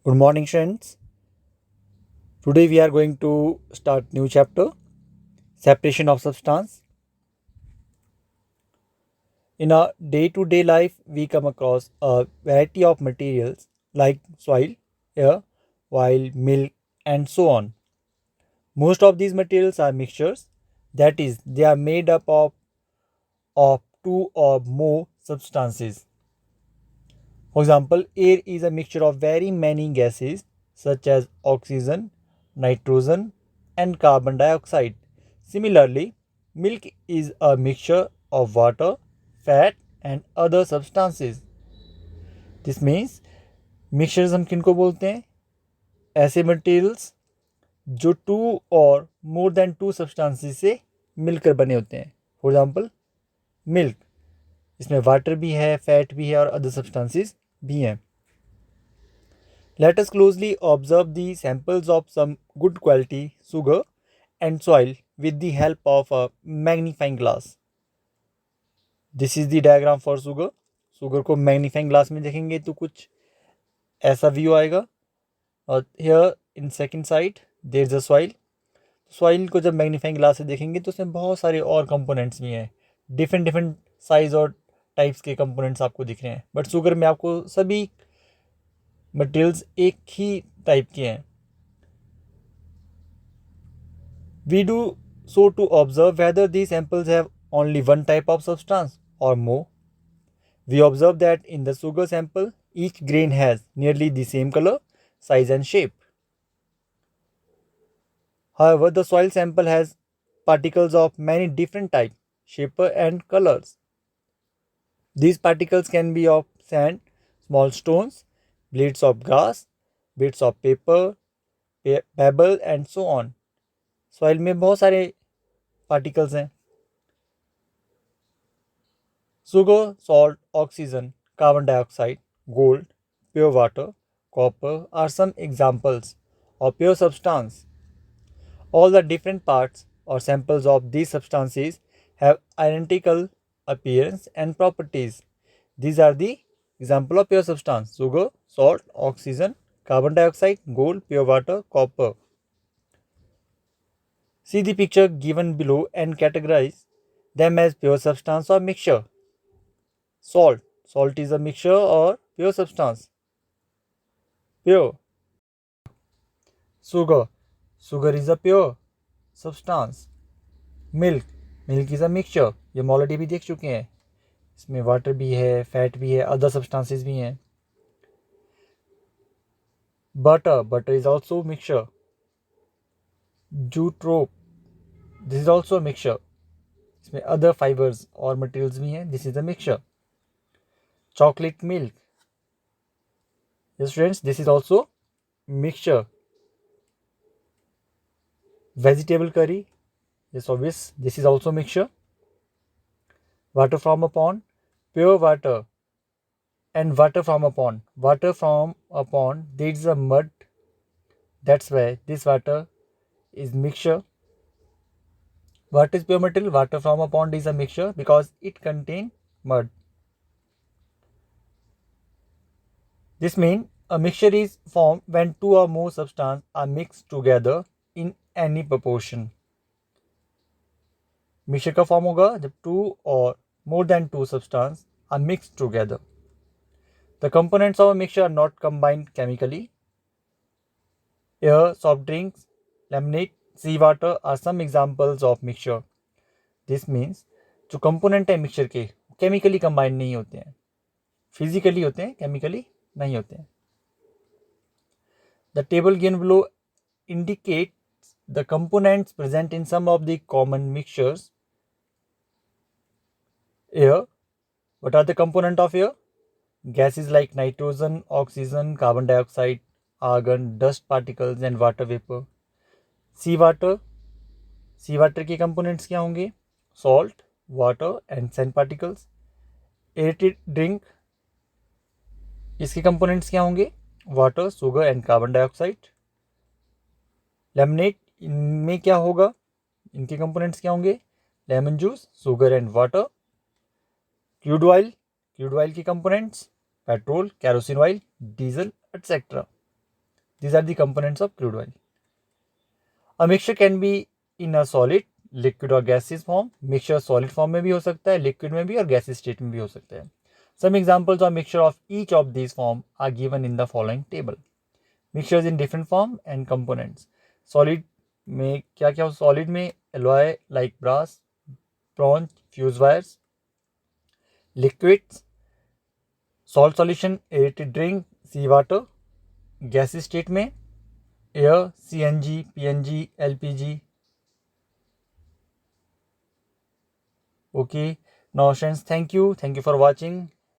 Good morning, friends. Today we are going to start new chapter, separation of substance. In our day-to-day life, we come across a variety of materials like soil, air, oil, milk, and so on. Most of these materials are mixtures. That is, they are made up of two or more substances. For example, air is a mixture of very many gases such as oxygen, nitrogen, and carbon dioxide. Similarly, milk is a mixture of water, fat, and other substances. This means mixtures हम किनको बोलते हैं? ऐसे materials जो to और more than to substances से मिलकर बने होते हैं. फॉर एग्जांपल मिल्क, इसमें वाटर भी है, फैट भी है और अदर सब्सटेंसेस भी हैं. Let us closely observe the samples of some good quality sugar and soil with the help of a magnifying glass. This is the diagram for sugar. Sugar को magnifying glass में देखेंगे तो कुछ ऐसा view आएगा. और here in second side there is a soil. Soil को जब मैग्नीफाइंग ग्लास से देखेंगे तो उसमें बहुत सारे और कंपोनेंट्स भी हैं. डिफरेंट डिफरेंट साइज और टाइप्स के कंपोनेंट्स आपको दिख रहे हैं. बट शुगर में आपको सभी मटेरियल्स एक ही टाइप के हैं. We do so to observe whether these samples have only one type of substance or more. We observe that in the sugar sample, each grain has nearly the same color, size, and shape. However, the soil sample has particles of many different types, shape, and colors. These particles can be of sand, small stones, blades of grass, bits of paper, pebble, and so on. Soil में बहुत सारे particles हैं. Sugar, salt, oxygen, carbon dioxide, gold, pure water, copper are some examples of pure substance. All the different parts or samples of these substances have identical appearance and properties. These are the example of pure substance: sugar, salt, oxygen, carbon dioxide, gold, pure water, copper. See the picture given below and categorize them as pure substance or mixture. Salt. Salt is a mixture or pure substance. Pure. Sugar. Sugar is a pure substance. Milk. Milk is a mixture. ये हम already भी देख चुके हैं. इसमें water भी है, fat भी है, अदर सब्सटेंसेस भी हैं. Butter. Butter is also mixture. Jute rope. This is also a mixture. इसमें अदर फाइबर्स और मटेरियल्स भी हैं. This is a mixture. Chocolate milk. Yes, friends, this is also mixture. Vegetable curry. Yes, obvious. This is also mixture. Water from a pond. Pure water and water from a pond. Water from a pond, there is a mud. That's why this water is mixture. What is pure material? Water from a pond is a mixture because it contains mud. This means a mixture is formed when two or more substances are mixed together in any proportion. Mixture का form होगा जब to और more than two substances are mixed together. The components of a mixture are not combined chemically. Air, soft drinks, lemonade, seawater are some examples of mixture. This means जो component है mixture के chemically combined नहीं होते हैं, physically होते हैं, chemically नहीं होते हैं. The table given below indicates the components present in some of the common mixtures. Air. What are the components of air? Gases like nitrogen, oxygen, carbon dioxide, argon, dust particles and water vapor. Seawater. Seawater के components क्या होंगे? Salt, water and sand particles. Aerated drink. इसके components क्या होंगे? Water, sugar and carbon dioxide. Lemonade. इनमें क्या होगा? इनके components क्या होंगे? Lemon juice, sugar and water. Crude oil. Crude oil के components: petrol, kerosene oil, diesel, etc. These are the components of crude oil. A mixture can be in a solid, liquid और gaseous form. Mixture solid form में भी हो सकता है, liquid में भी और gaseous state में भी हो सकता है. Some examples of mixture of each of these form are given in the following table. Mixtures in different form and components. Solid में क्या क्या हो? Solid में alloy like brass, bronze, fuse wires. Liquids, salt solution, aerated drink, sea water. Gaseous state में air, CNG, PNG, LPG. Okay, now friends, thank you for watching.